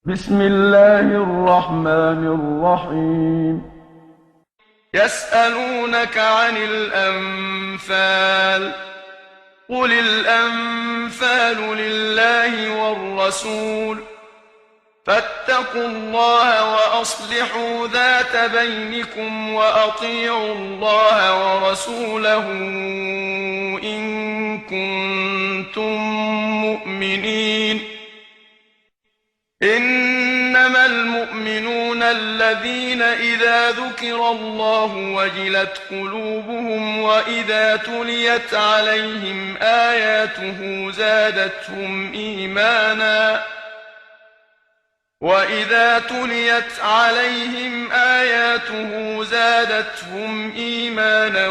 بسم الله الرحمن الرحيم. يسألونك عن الأنفال. قل الأنفال لله والرسول، فاتقوا الله وأصلحوا ذات بينكم وأطيعوا الله ورسوله إن كنتم مؤمنين. إنما المؤمنون الذين إذا ذكر الله وجلت قلوبهم وإذا تليت عليهم آياته زادتهم إيمانا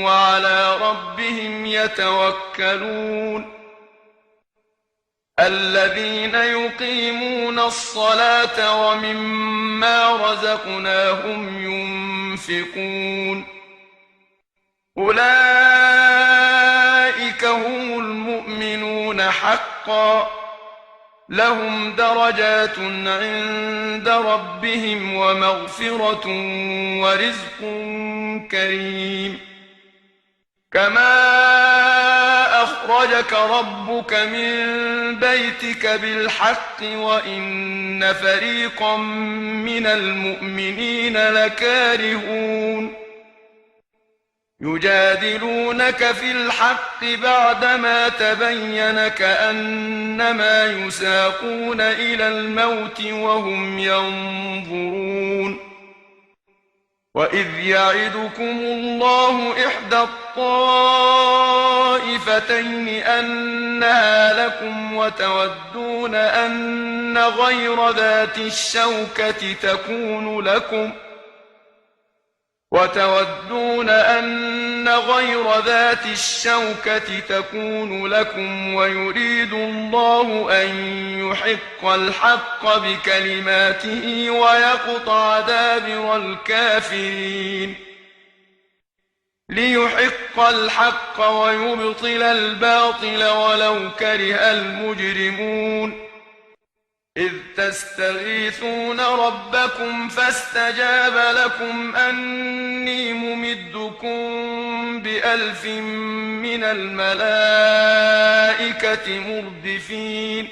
وعلى ربهم يتوكلون. الذين يقيمون الصلاة ومما رزقناهم ينفقون، أولئك هم المؤمنون حقا، لهم درجات عند ربهم ومغفرة ورزق كريم. كما أخرجك ربك من بيتك بالحق وإن فريقا من المؤمنين لكارهون. يجادلونك في الحق بعدما تبين كأنما يساقون إلى الموت وهم ينظرون. وإذ يعدكم الله إحدى الطائفتين أنها لكم وتودون أن غير ذات الشوكة تكون لكم ويريد الله أن يحق الحق بكلماته ويقطع دابر الكافرين. ليحق الحق ويبطل الباطل ولو كره المجرمون. إذ تستغيثون ربكم فاستجاب لكم أني ممدكم ب1000 من الملائكة مردفين.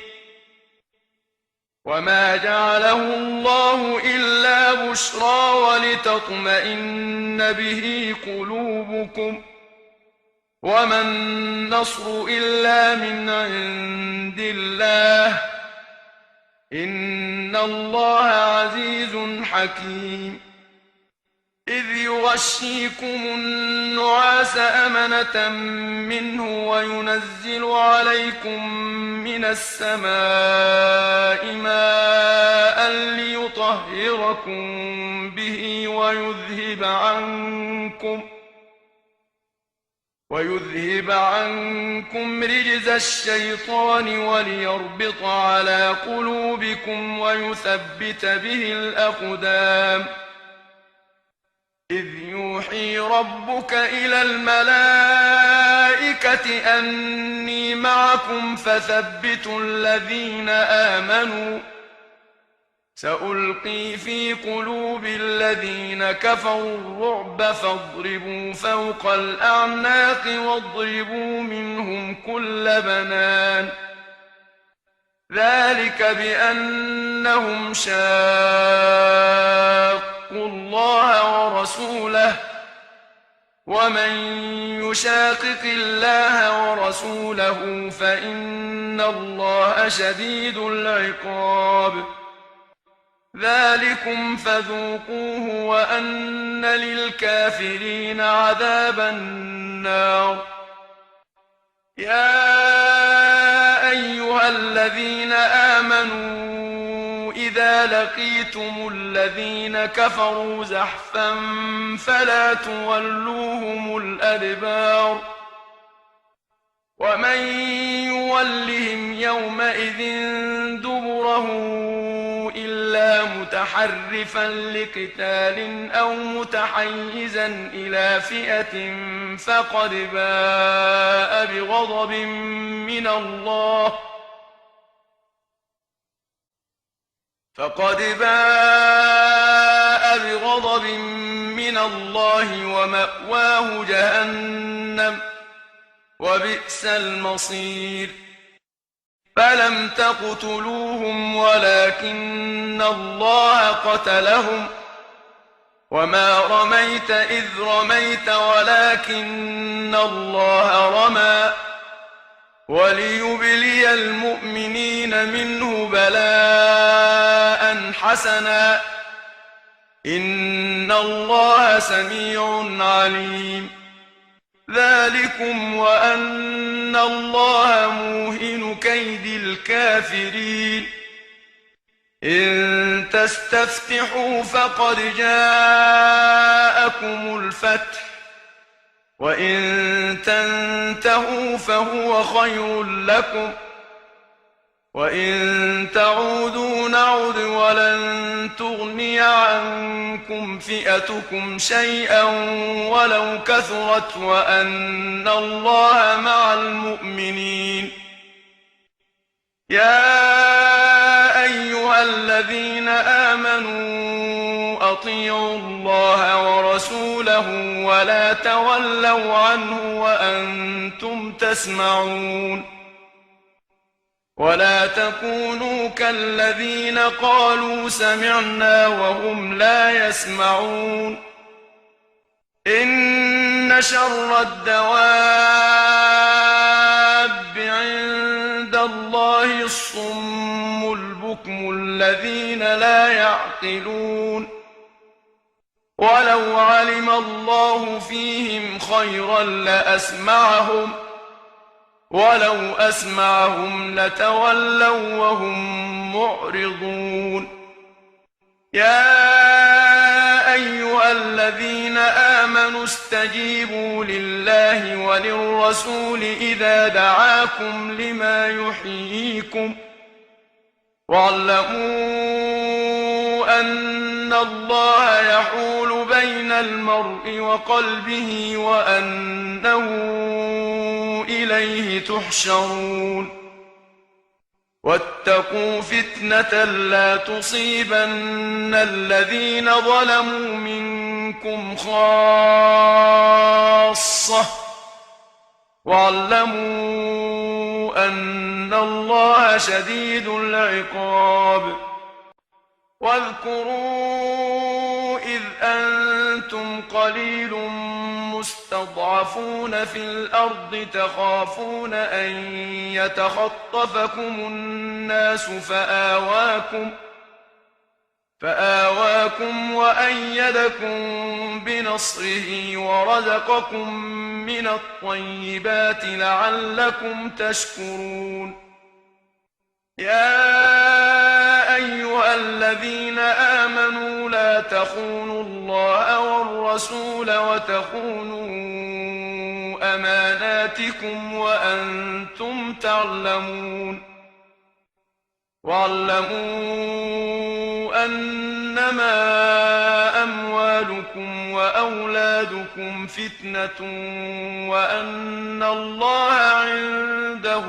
وما جعله الله إلا بشرى ولتطمئن به قلوبكم، وما النصر إلا من عند الله، إن الله عزيز حكيم. إذ يغشيكم النعاس أمنة منه وينزل عليكم من السماء ماء ليطهركم به ويذهب عنكم رجز الشيطان وليربط على قلوبكم ويثبت به الأقدام. إذ يوحي ربك إلى الملائكة أني معكم فثبتوا الذين آمنوا، سألقي في قلوب الذين كفروا الرعب فاضربوا فوق الأعناق واضربوا منهم كل بنان. ذلك بأنهم شاقوا الله ورسوله، ومن يشاقق الله ورسوله فإن الله شديد العقاب. ذلكم فذوقوه وأن للكافرين عذاب النار. يا أيها الذين آمنوا إذا لقيتم الذين كفروا زحفا فلا تولوهم الأدبار، ومن يولهم يومئذ دبره إلا متحرفا لقتال أو متحيزا إلى فئة فقد باء بغضب من الله فقد باء بغضب من الله ومأواه جهنم وبئس المصير فلم تقتلوهم ولكن الله قتلهم وما رميت إذ رميت ولكن الله رمى وليبلي المؤمنين منه بلاء حسنا إن الله سميع عليم ذلكم وأن الله موهن كيد الكافرين إن تستفتحوا فقد جاءكم الفتح وإن تنتهوا فهو خير لكم وإن تعودوا نعد ولن تغني عنكم فئتكم شيئا ولو كثرت وأن الله مع المؤمنين يا أيها الذين آمنوا أطيعوا الله ورسوله ولا تولوا عنه وأنتم تسمعون ولا تكونوا كالذين قالوا سمعنا وهم لا يسمعون إن شر الدواب عند الله الصم البكم الذين لا يعقلون ولو علم الله فيهم خيرا لأسمعهم ولو أسمعهم لتولوا وهم معرضون يا أيها الذين آمنوا استجيبوا لله وللرسول إذا دعاكم لما يحييكم واعلموا أن الله يحول بين المرء وقلبه وأنه إليه تحشرون واتقوا فتنة لا تصيبن الذين ظلموا منكم خاصة واعلموا أن الله شديد العقاب واذكروا إذ أنتم قليل مستضعفون في الأرض تخافون أن يتخطفكم الناس فآواكم وأيدكم بنصره ورزقكم من الطيبات لعلكم تشكرون يا أيها الذين آمنوا لا تخونوا الله والرسول وتخونوا أماناتكم وأنتم تعلمون واعلموا أنما أموالكم وأولادكم فتنة وأن الله عنده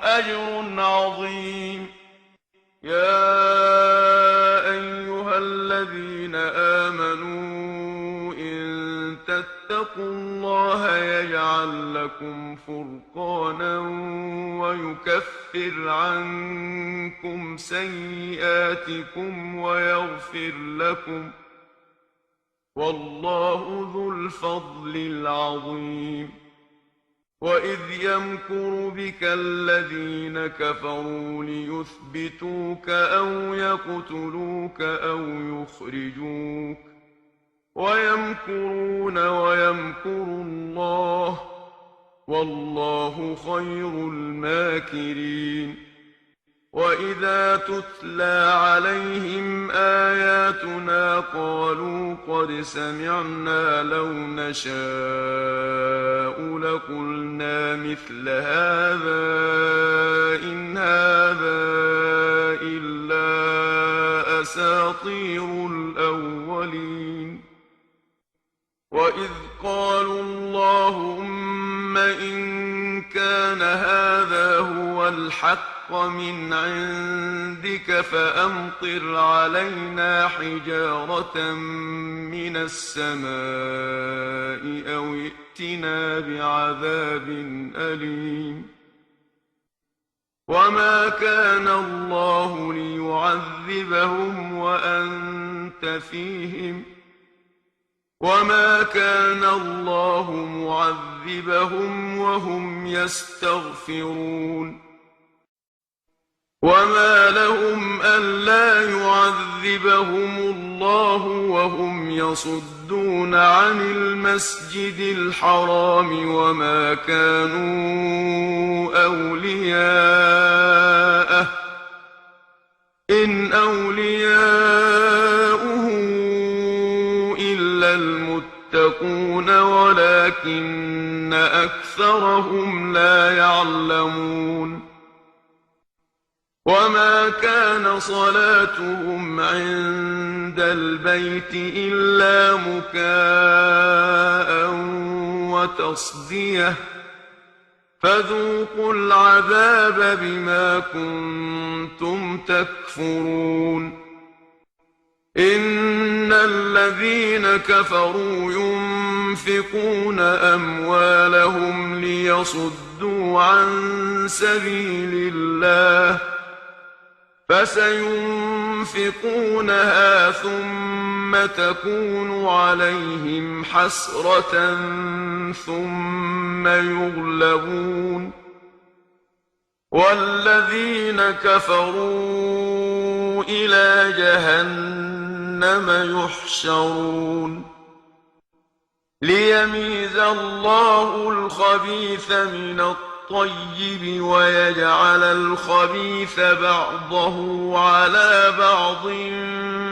أجر عظيم يا أيها الذين آمنوا إن تتقوا الله يجعل لكم فرقانا ويكفر عنكم سيئاتكم ويغفر لكم والله ذو الفضل العظيم وإذ يمكر بك الذين كفروا ليثبتوك أو يقتلوك أو يخرجوك ويمكرون ويمكر الله والله خير الماكرين وإذا تتلى عليهم آياتنا قالوا قد سمعنا لو نشاء لقلنا مثل هذا إن هذا إلا أساطير الأولين وإذ قالوا اللهم إن كان هذا هو الحق الحق من عندك فأمطر علينا حجارة من السماء أو ائتنا بعذاب أليم وما كان الله ليعذبهم وأنت فيهم وما كان الله معذبهم وهم يستغفرون وما لهم ألا يعذبهم الله وهم يصدون عن المسجد الحرام وما كانوا أولياءه إن أولياؤه إلا المتقون ولكن أكثرهم لا يعلمون وما كان صلاتهم عند البيت إلا مكاء وتصدية فذوقوا العذاب بما كنتم تكفرون إن الذين كفروا ينفقون أموالهم ليصدوا عن سبيل الله فسينفقونها ثم تكون عليهم حسرة ثم يغلبون والذين كفروا إلى جهنم يحشرون ليميز الله الخبيث من الطيب ويجعل الخبيث بعضه على بعض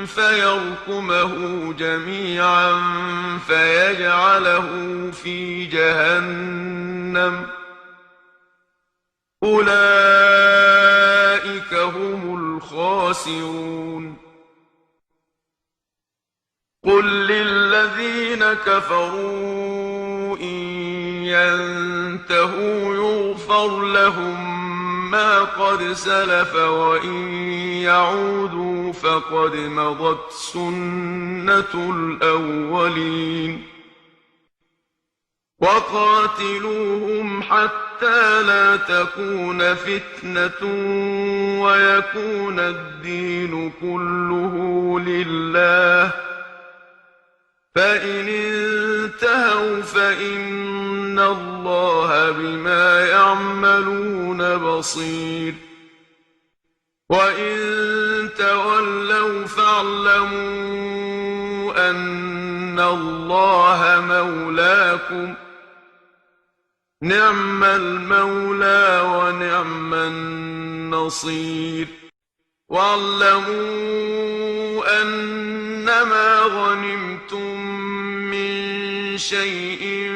فيركمه جميعا فيجعله في جهنم أولئك هم الخاسرون قل للذين كفروا إن ينتهوا يغفر لهم ما قد سلف وإن يعودوا فقد مضت سنة الأولين وقاتلوهم حتى لا تكون فتنة ويكون الدين كله لله فإن انتهوا فإن الله بما يعملون بصير وإن تولوا فاعلموا أن الله مولاكم نعم المولى ونعم النصير واعلموا أنما غنمتم من شيء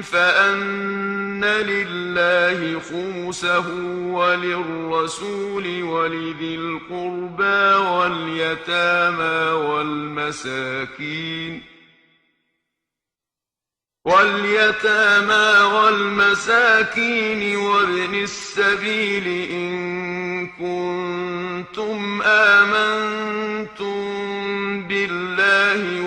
فأن لله خمسه وللرسول ولذي القربى واليتامى والمساكين وابن السبيل إن كنتم آمنتم بالله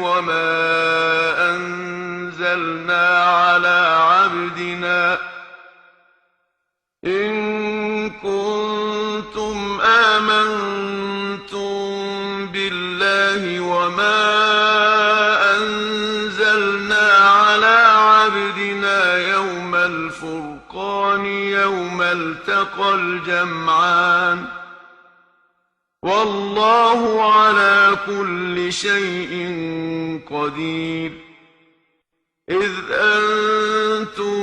وما أنزلنا على عبدنا يوم الفرقان يوم التقى الجمعان والله على كل شيء قدير إذ أنتم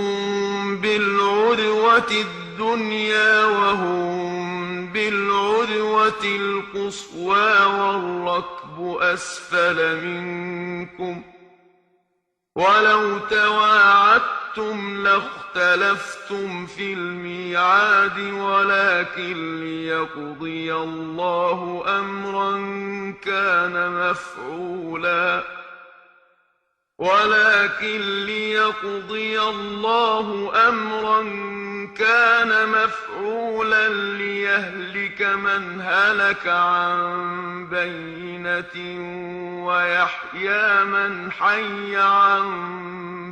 بالعدوة الدنيا وهم بالعدوة القصوى والركب أسفل منكم ولو تواعدتم لاختلفتم في الميعاد ولكن ليقضي الله أمرا كان مفعولا كان مفعولا ليهلك من هلك عن بينة ويحيى من حي عن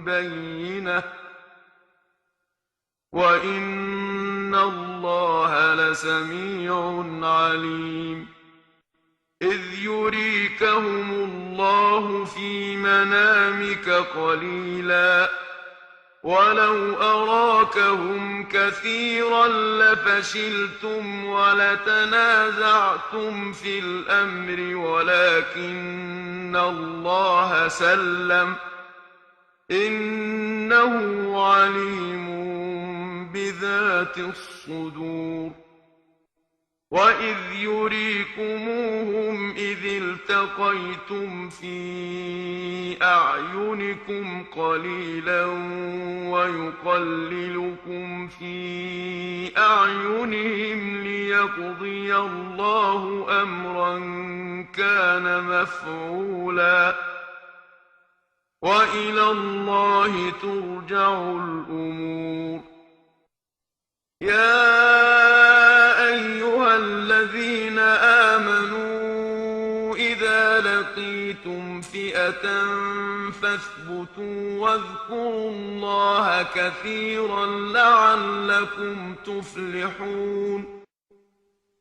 بينة وإن الله لسميع عليم إذ يريكهم الله في منامك قليلا ولو أراكهم كثيرا لفشلتم ولتنازعتم في الأمر ولكن الله سلم إنه عليم بذات الصدور وإذ يريكموهم إذ التقيتم في أعينكم قليلا ويقللكم في أعينهم ليقضي الله أمرا كان مفعولا وإلى الله ترجع الأمور يا أيها الذين آمنوا إذا لقيتم فئة فاثبتوا واذكروا الله كثيرا لعلكم تفلحون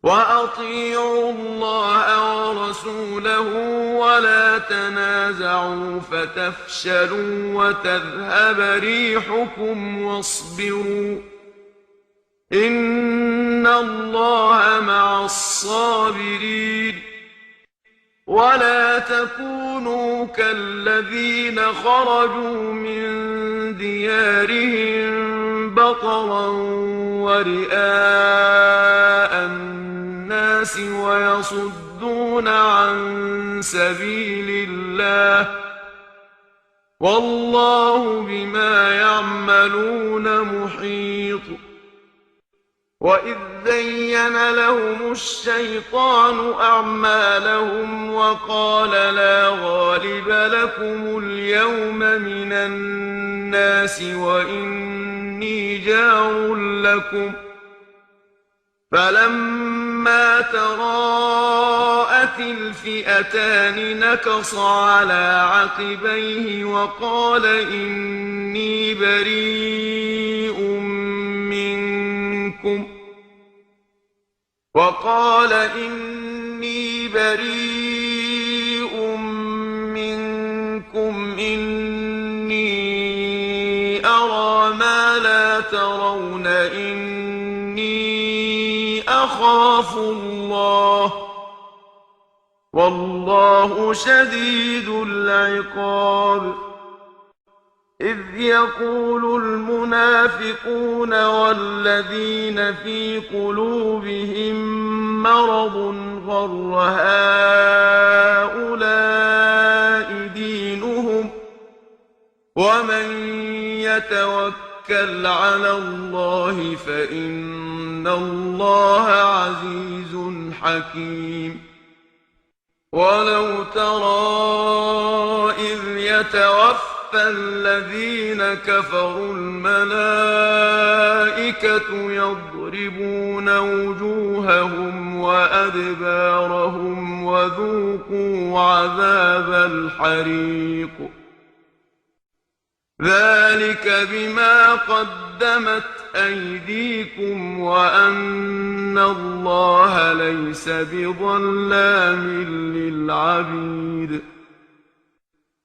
وأطيعوا الله ورسوله ولا تنازعوا فتفشلوا وتذهب ريحكم واصبروا إن الله مع الصابرين ولا تكونوا كالذين خرجوا من ديارهم بطرا ورئاء الناس ويصدون عن سبيل الله والله بما يعملون محيط وإذ زين لهم الشيطان أعمالهم وقال لا غالب لكم اليوم من الناس وإني جار لكم فلما تراءت الفئتان نكص على عقبيه وقال إني بريء منكم إني أرى ما لا ترون إني أخاف الله والله شديد العقاب إذ يقول المنافقون والذين في قلوبهم مرض غر هؤلاء دينهم ومن يتوكل على الله فإن الله عزيز حكيم ولو ترى إذ يتوفى الذين كفروا الملائكة يضربون وجوههم وأدبارهم وذوقوا عذاب الحريق ذلك بما قدمت أيديكم وأن الله ليس بظلام للعبيد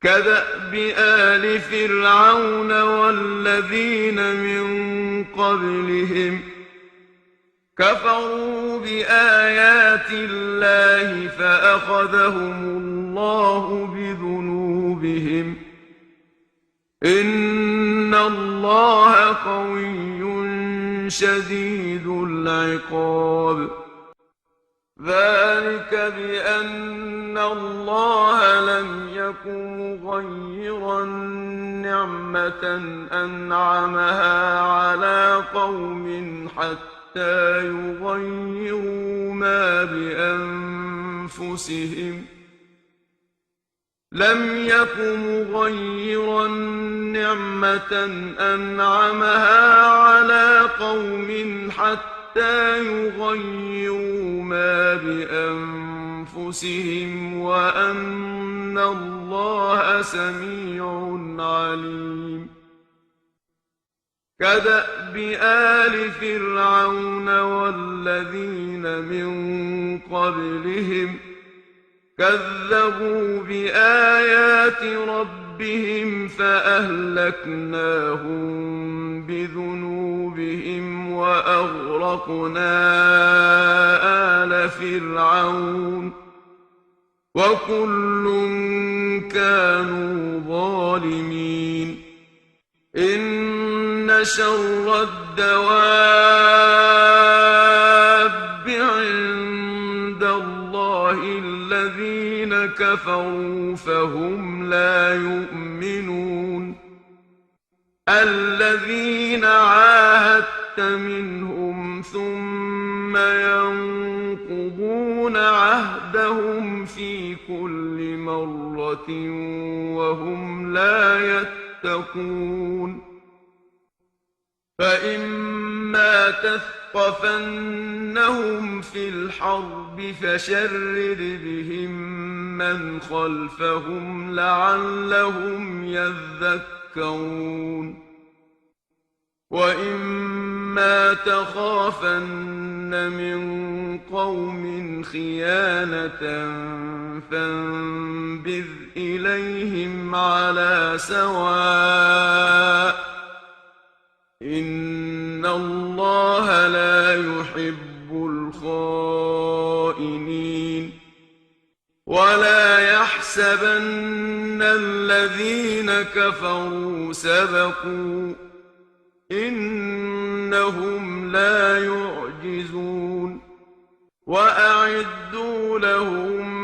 كدأب آل فرعون والذين من قبلهم كفروا بآيات الله فأخذهم الله بذنوبهم إن الله قوي شديد العقاب ذلك بأن الله لم يكن مغيرا نعمة أنعمها على قوم حتى يغيروا ما بأنفسهم لم يك مغيرا نعمة أنعمها على قوم حتى يغيروا ما بأنفسهم وأن الله سميع عليم كدأب آل فرعون والذين من قبلهم كذبوا بآيات ربهم فأهلكناهم بذنوبهم وأغرقنا آل فرعون وكل كانوا ظالمين إن شر الدواب عند الله الذين كفروا فهم لا يؤمنون الذين عاهدت منهم ثم ينقضون عهدهم في كل مرة وهم لا يتقون فإما تثقفنهم في الحرب فشرد بهم من خلفهم لعلهم يذكرون وإما تخافن من قوم خيانة فانبذ إليهم على سواء إن الله لا يحب الخائنين ولا يحسبن الذين كفروا سبقوا إنهم لا يعجزون وأعدوا لهم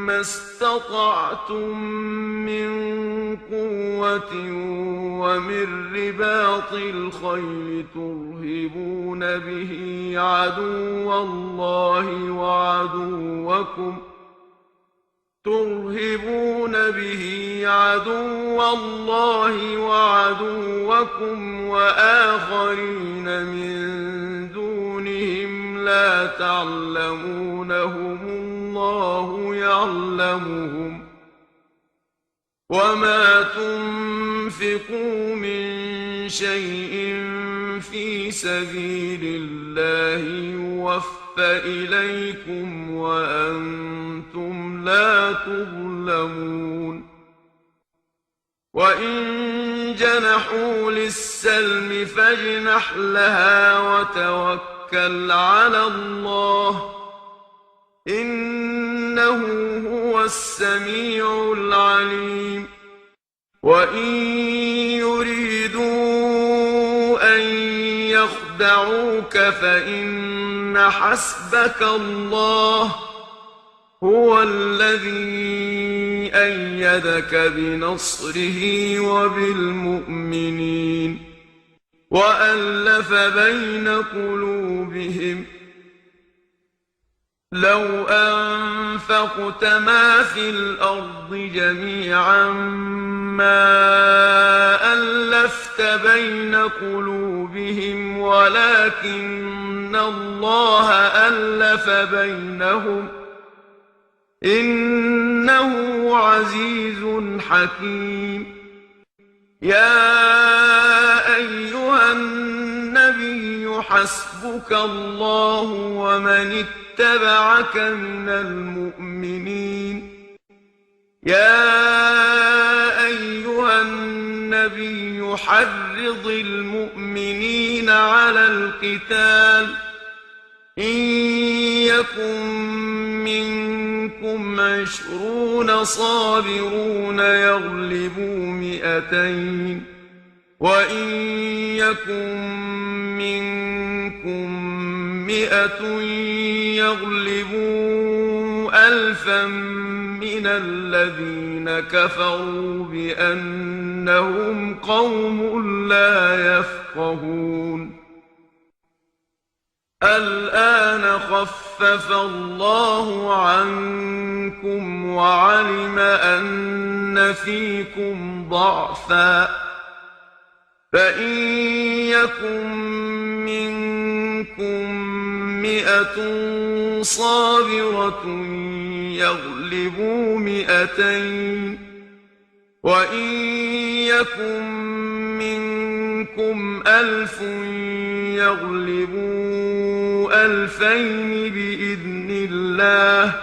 ما استطعتم من قوة ومن رباط الخيل ترهبون به عدو الله وعدوكم وآخرين من دونهم لا تعلمونهم الله يعلمهم وما تنفقوا من شيء في سبيل الله يوفى إليكم وأنتم لا تظلمون وإن جنحوا للسلم فاجنح لها وتوكل على الله إنه هو السميع العليم وإن يريدوا أن يخدعوك فإن حسبك الله هو الذي أيدك بنصره وبالمؤمنين وألف بين قلوبهم لو أنفقت ما في الأرض جميعا ما ألفت بين قلوبهم ولكن الله ألف بينهم إنه عزيز حكيم يا أيها النبي حسبك الله ومن اتبعك من المؤمنين يا أيها النبي حرض المؤمنين على القتال إن يكن منكم 20 صابرون يغلبوا 200 وإن يكن منكم 100 يغلبوا 1000 من الذين كفروا بأنهم قوم لا يفقهون الآن خفف الله عنكم وعلم أن يستضعفون فيكم ضعفا فإن يكن منكم 100 صابرة يغلبوا 200 وإن يكن منكم 1000 يغلبوا 2000 بإذن الله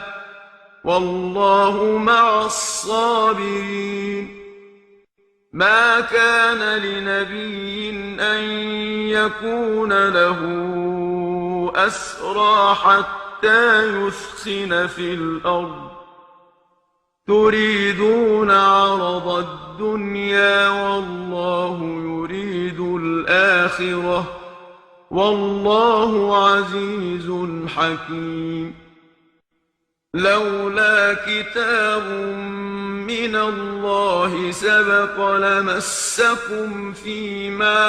والله مع الصابرين ما كان لنبي أن يكون له أسرى حتى يثخن في الأرض تريدون عرض الدنيا والله يريد الآخرة والله عزيز حكيم لولا كتاب من الله سبق لمسكم فيما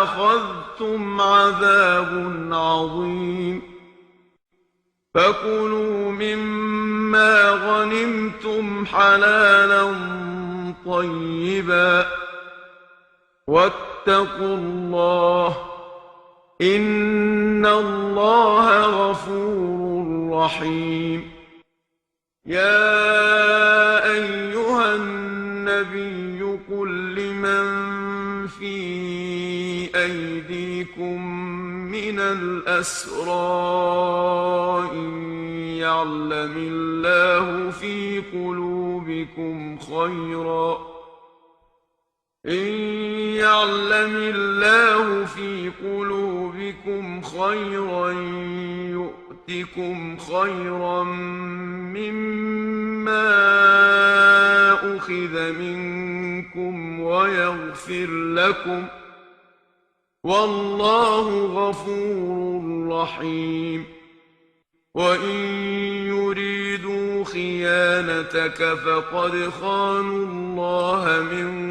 أخذتم عذاب عظيم فكلوا مما غنمتم حلالا طيبا واتقوا الله إن الله غفور رحيم يا أيها النبي قل لمن في أيديكم من الأسرى إن يعلم الله في قلوبكم خيرا يؤتكم خيرا مما أخذ منكم ويغفر لكم والله غفور رحيم وإن يريدوا خيانتك فقد خانوا الله من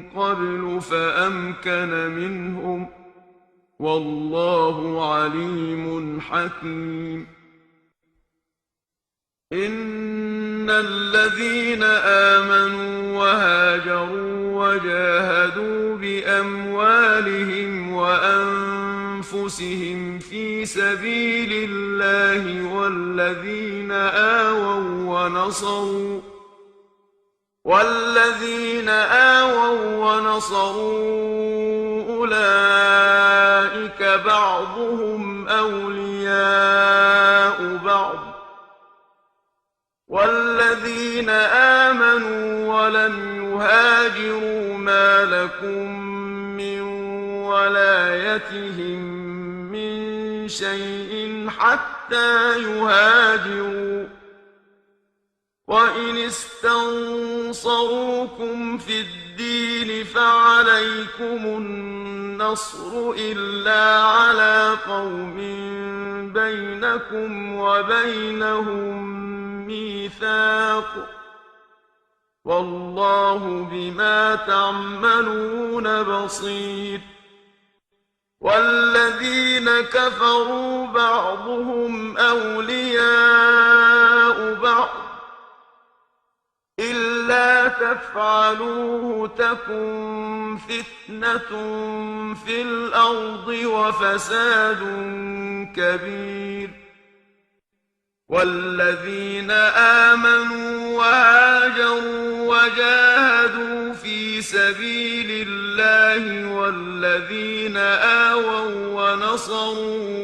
قبل فأمكن منهم والله عليم حكيم إن الذين آمنوا وهاجروا وجاهدوا بأموالهم وأنفسهم في سبيل الله والذين آووا ونصروا أولئك بعضهم أولياء بعض والذين آمنوا ولم يهاجروا ما لكم من ولايتهم من شيء حتى يهاجروا وإن استنصروكم في الدين فعليكم النصر إلا على قوم بينكم وبينهم ميثاق والله بما تعملون بصير والذين كفروا بعضهم أولياء بعض إلا تفعلوه تكن فتنة في الأرض وفساد كبير والذين آمنوا وهاجروا وجاهدوا في سبيل الله والذين آووا ونصروا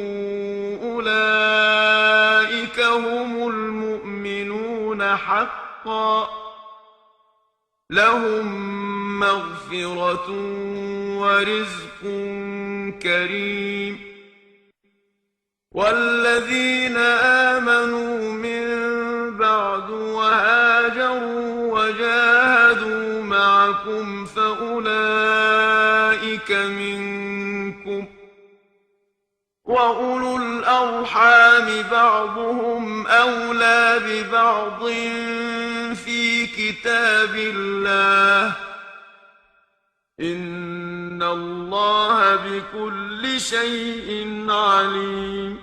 أولئك هم المؤمنون حقا لهم مغفرة ورزق كريم والذين آمنوا من بعد وهاجروا وجاهدوا معكم فأولئك منكم وأولو الأرحام بعضهم أولى ببعض في كتاب الله إن الله بكل شيء عليم